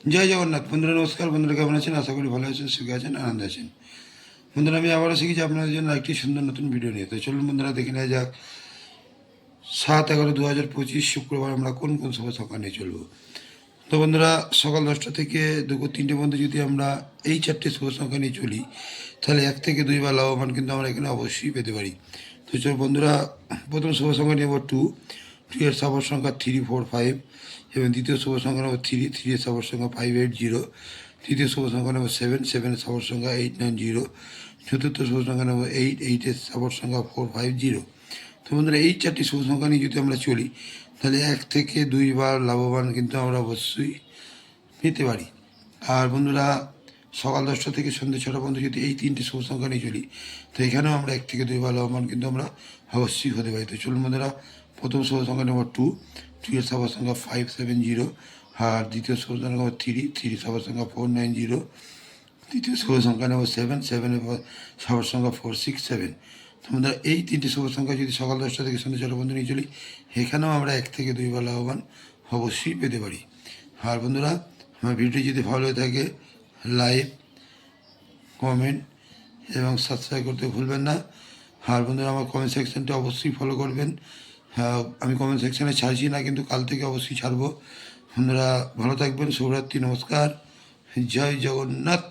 জয় জগন্নাথ। বন্ধুরা নমস্কার। বন্ধুরা কেমন আছেন? আশা করি ভালো আছেন, সুখে আছেন, আনন্দে আছেন। বন্ধুরা আমি আবারও শিখেছি আপনাদের জন্য একটি সুন্দর নতুন ভিডিও নিয়ে। তো চলুন বন্ধুরা দেখে নেওয়া যাক 7/11/2025 শুক্রবার আমরা কোন কোন শুভ সংখ্যা নিয়ে চলবো। তো বন্ধুরা সকাল 10টা থেকে দুপুর 3টে পর্যন্ত যদি আমরা এই 4টে শুভ সংখ্যা নিয়ে চলি, তাহলে 1 থেকে 2 বার লাভবান কিন্তু আমরা এখানে অবশ্যই পেতে পারি। তো চল বন্ধুরা, প্রথম শুভ সংখ্যা নেব 2। 2 এর সাপর সংখ্যা 3, 4, 5 এবং দ্বিতীয় শুভ সংখ্যা নেব 3। 3 এর সাপর সংখ্যা 5, 8, 0। তৃতীয় শুভ সংখ্যা নেব 7। 7 এর সাপর সংখ্যা 8, 9, 0। চতুর্থ শুভ সংখ্যা নেব 8। 8 এর সাপর সংখ্যা 4, 5, 0। তো বন্ধুরা এই 4টি শুভ সংখ্যা নিয়ে যদি আমরা চলি, তাহলে 1 থেকে 2 বার লাভবান কিন্তু আমরা অবশ্যই পেতে পারি। আর বন্ধুরা সকাল 10টা থেকে সন্ধ্যে 6টা পর্যন্ত যদি এই 3টে শুভ সংখ্যা নিয়ে চলি, তো এখানেও আমরা 1 থেকে 2 বার লাভবান কিন্তু আমরা অবশ্যই হতে পারি। তো চলুন বন্ধুরা, প্রথম শুভ সংখ্যা নম্বর 2। 2 এর সাপর সংখ্যা 5, 7, 0। আর দ্বিতীয় শুভ সংখ্যা নম্বর 3। 3 সাপর সংখ্যা 4, 9, 0। তৃতীয় শুভ সংখ্যা নেব 7। 7 এর সাপর সংখ্যা 4, 6, 7। তো বন্ধুরা এই 3টে শুভ সংখ্যা যদি সকাল 10টা থেকে সন্ধ্যে 6টা পর্যন্ত নিয়ে চলি, এখানেও আমরা 1 থেকে 2 বার লাভবান অবশ্যই পেতে পারি। আর বন্ধুরা আমার ভিডিওটি যদি ভালো হয়ে থাকে, লাইক, কমেন্ট এবং সাবস্ক্রাইব করতে ভুলবেন না। আর বন্ধুরা আমার কমেন্ট সেকশনটা অবশ্যই ফলো করবেন। আমি কমেন্ট সেকশানে ছাড়ছি না, কিন্তু কাল থেকে অবশ্যই ছাড়বো। বন্ধুরা ভালো থাকবেন। শুভরাত্রি, নমস্কার, জয় জগন্নাথ।